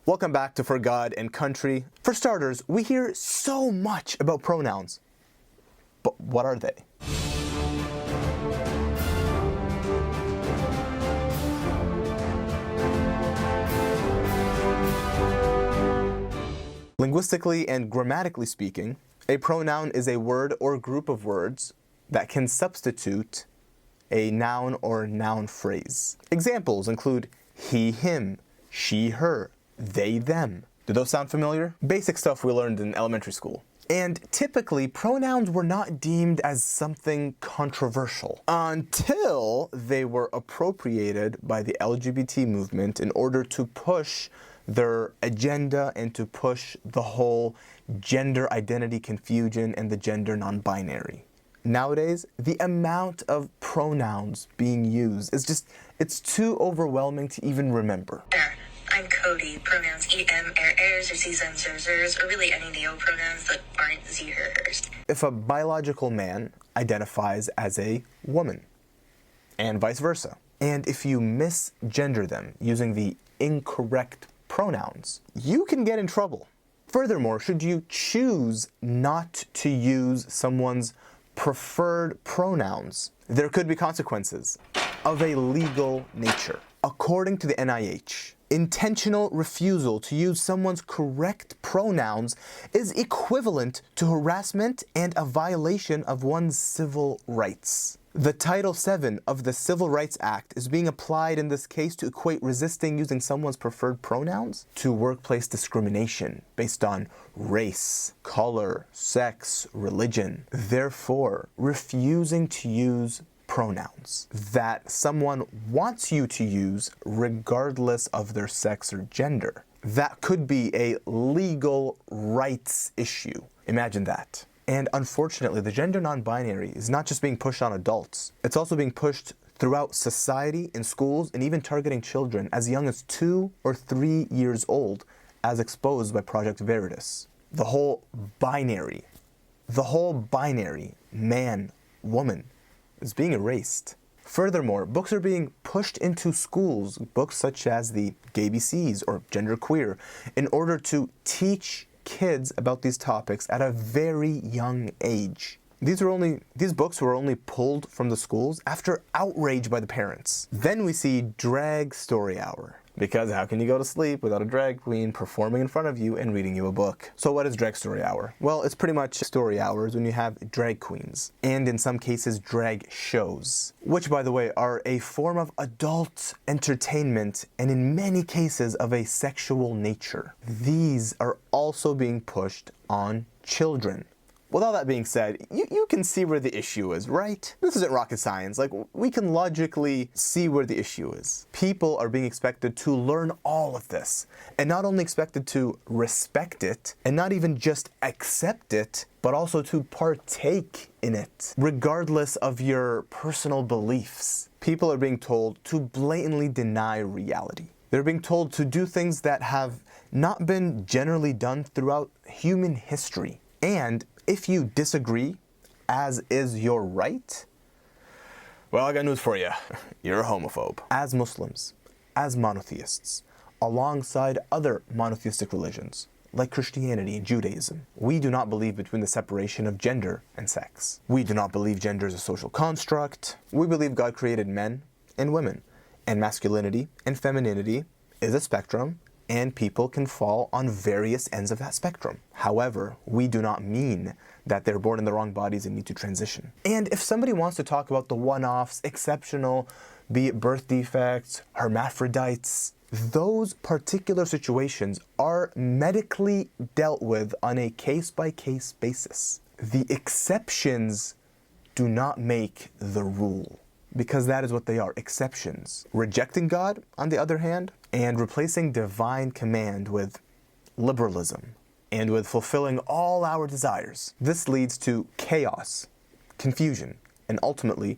Welcome back to For God and Country. For starters, we hear so much about pronouns. But what are they? Linguistically and grammatically speaking, a pronoun is a word or group of words that can substitute a noun or noun phrase. Examples include he, him, she, her, they, them. Do those sound familiar? Basic stuff we learned in elementary school. And typically, pronouns were not deemed as something controversial until they were appropriated by the LGBT movement in order to push their agenda and to push the whole gender identity confusion and the gender non-binary. Nowadays, the amount of pronouns being used is just, it's too overwhelming to even remember. I'm Cody. Pronouns he, him, ers, or sie, them, zers, or really any neo pronouns that aren't sie, her, hers. If a biological man identifies as a woman, and vice versa, and if you misgender them using the incorrect pronouns, you can get in trouble. Furthermore, should you choose not to use someone's preferred pronouns, there could be consequences of a legal nature. According to the NIH, intentional refusal to use someone's correct pronouns is equivalent to harassment and a violation of one's civil rights. The Title VII of the Civil Rights Act is being applied in this case to equate resisting using someone's preferred pronouns to workplace discrimination based on race, color, sex, religion. Therefore, refusing to use pronouns that someone wants you to use regardless of their sex or gender, that could be a legal rights issue. Imagine that. And unfortunately, the gender non-binary is not just being pushed on adults. It's also being pushed throughout society, in schools, and even targeting children as young as 2 or 3 years old, as exposed by Project Veritas. The whole binary, man, woman, is being erased. Furthermore, books are being pushed into schools, books such as the GAYBCs or genderqueer, in order to teach kids about these topics at a very young age. These books were only pulled from the schools after outrage by the parents. Then we see Drag Story Hour. Because how can you go to sleep without a drag queen performing in front of you and reading you a book? So what is Drag Story Hour? Well, it's pretty much story hours when you have drag queens, and in some cases drag shows, which by the way are a form of adult entertainment and in many cases of a sexual nature. These are also being pushed on children. With all that being said, you can see where the issue is, right? This isn't rocket science. Like, we can logically see where the issue is. People are being expected to learn all of this, and not only expected to respect it, and not even just accept it, but also to partake in it, regardless of your personal beliefs. People are being told to blatantly deny reality. They're being told to do things that have not been generally done throughout human history. And if you disagree, as is your right, well, I got news for you. You're a homophobe. As Muslims, as monotheists, alongside other monotheistic religions, like Christianity and Judaism, we do not believe between the separation of gender and sex. We do not believe gender is a social construct. We believe God created men and women, and masculinity and femininity is a spectrum, and people can fall on various ends of that spectrum. However, we do not mean that they're born in the wrong bodies and need to transition. And if somebody wants to talk about the one-offs, exceptional, be it birth defects, hermaphrodites, those particular situations are medically dealt with on a case-by-case basis. The exceptions do not make the rule, because that is what they are, exceptions. Rejecting God, on the other hand, and replacing divine command with liberalism and with fulfilling all our desires. This leads to chaos, confusion, and ultimately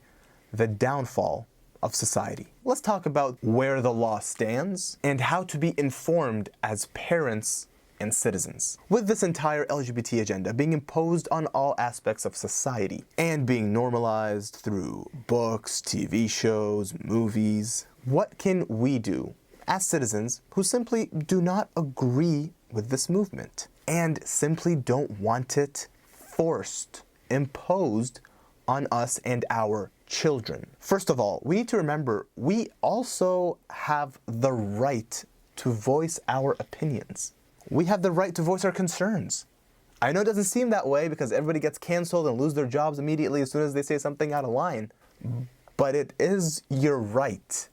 the downfall of society. Let's talk about where the law stands and how to be informed as parents and citizens. With this entire LGBT agenda being imposed on all aspects of society and being normalized through books, TV shows, movies, what can we do as citizens who simply do not agree with this movement and simply don't want it forced, imposed on us and our children. First of all, we need to remember we also have the right to voice our opinions. We have the right to voice our concerns. I know it doesn't seem that way because everybody gets canceled and lose their jobs immediately as soon as they say something out of line, but it is your right.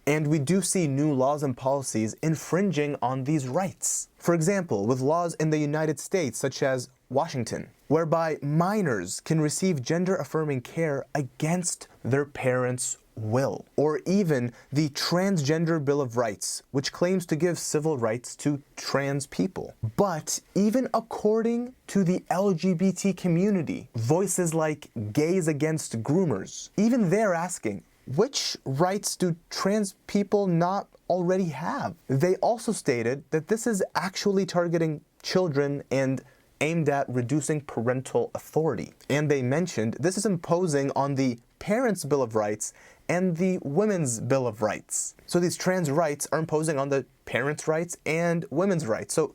And we do see new laws and policies infringing on these rights. For example, with laws in the United States, such as Washington, whereby minors can receive gender-affirming care against their parents' will. Or even the Transgender Bill of Rights, which claims to give civil rights to trans people. But even according to the LGBT community, voices like Gays Against Groomers, even they're asking, which rights do trans people not already have? They also stated that this is actually targeting children and aimed at reducing parental authority. And they mentioned this is imposing on the Parents' Bill of Rights and the Women's Bill of Rights. So these trans rights are imposing on the parents' rights and women's rights. So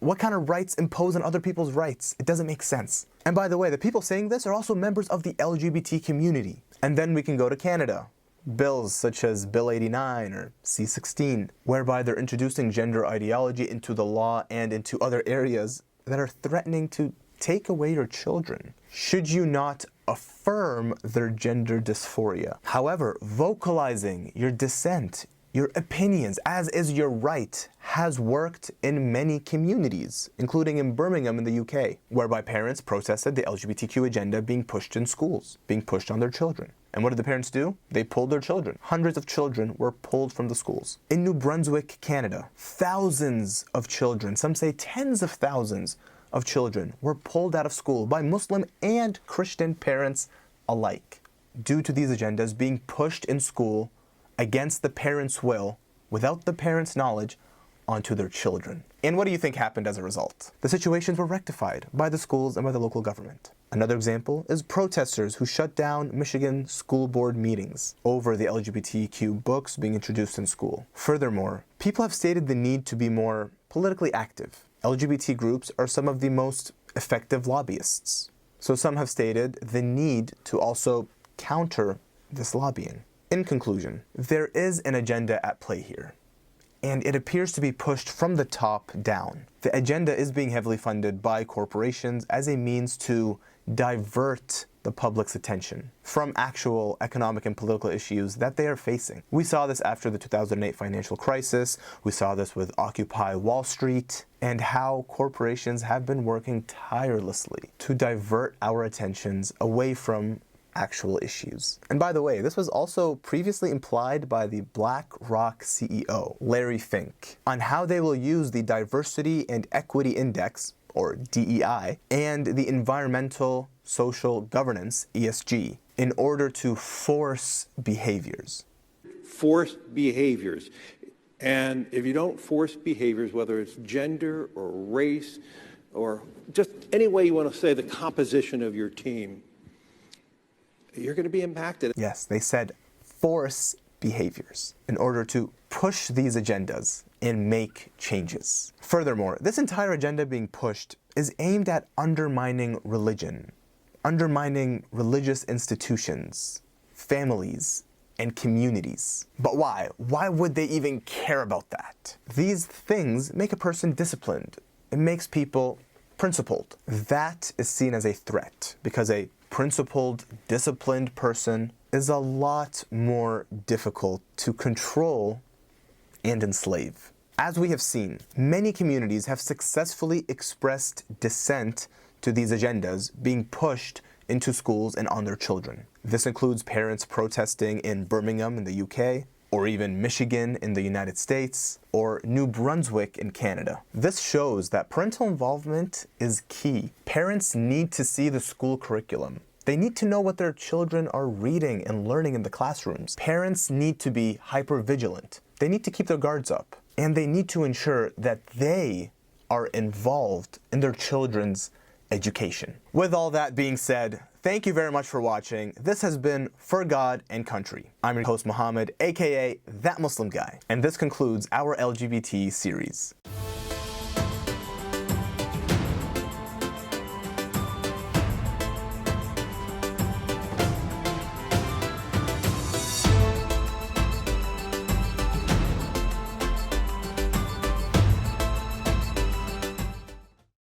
what kind of rights impose on other people's rights? It doesn't make sense. And by the way, the people saying this are also members of the LGBT community. And then we can go to Canada. Bills such as Bill 89 or C-16, whereby they're introducing gender ideology into the law and into other areas that are threatening to take away your children. Should you not affirm their gender dysphoria? However, vocalizing your dissent, your opinions, as is your right, has worked in many communities, including in Birmingham in the UK, whereby parents protested the LGBTQ agenda being pushed in schools, being pushed on their children. And what did the parents do? They pulled their children. Hundreds of children were pulled from the schools. In New Brunswick, Canada, thousands of children, some say tens of thousands of children, were pulled out of school by Muslim and Christian parents alike, due to these agendas being pushed in school against the parents' will, without the parents' knowledge, onto their children. And what do you think happened as a result? The situations were rectified by the schools and by the local government. Another example is protesters who shut down Michigan school board meetings over the LGBTQ books being introduced in school. Furthermore, people have stated the need to be more politically active. LGBT groups are some of the most effective lobbyists. So some have stated the need to also counter this lobbying. In conclusion, there is an agenda at play here, and it appears to be pushed from the top down. The agenda is being heavily funded by corporations as a means to divert the public's attention from actual economic and political issues that they are facing. We saw this after the 2008 financial crisis. We saw this with Occupy Wall Street, and how corporations have been working tirelessly to divert our attentions away from actual issues. And by the way, this was also previously implied by the BlackRock CEO, Larry Fink, on how they will use the Diversity and Equity Index, or DEI, and the Environmental Social Governance, ESG, in order to force behaviors. Force behaviors. And if you don't force behaviors, whether it's gender or race or just any way you want to say the composition of your team, you're going to be impacted. Yes, they said force behaviors in order to push these agendas and make changes. Furthermore, this entire agenda being pushed is aimed at undermining religion, undermining religious institutions, families, and communities. But why? Why would they even care about that? These things make a person disciplined. It makes people principled. That is seen as a threat because a principled, disciplined person is a lot more difficult to control and enslave. As we have seen, many communities have successfully expressed dissent to these agendas being pushed into schools and on their children. This includes parents protesting in Birmingham in the UK, or even Michigan in the United States, or New Brunswick in Canada. This shows that parental involvement is key. Parents need to see the school curriculum. They need to know what their children are reading and learning in the classrooms. Parents need to be hyper-vigilant. They need to keep their guards up. And they need to ensure that they are involved in their children's education. With all that being said, Thank you very much for watching. This has been For God and Country. I'm your host, Mohamad, aka That Muslim Guy. And this concludes our LGBT series.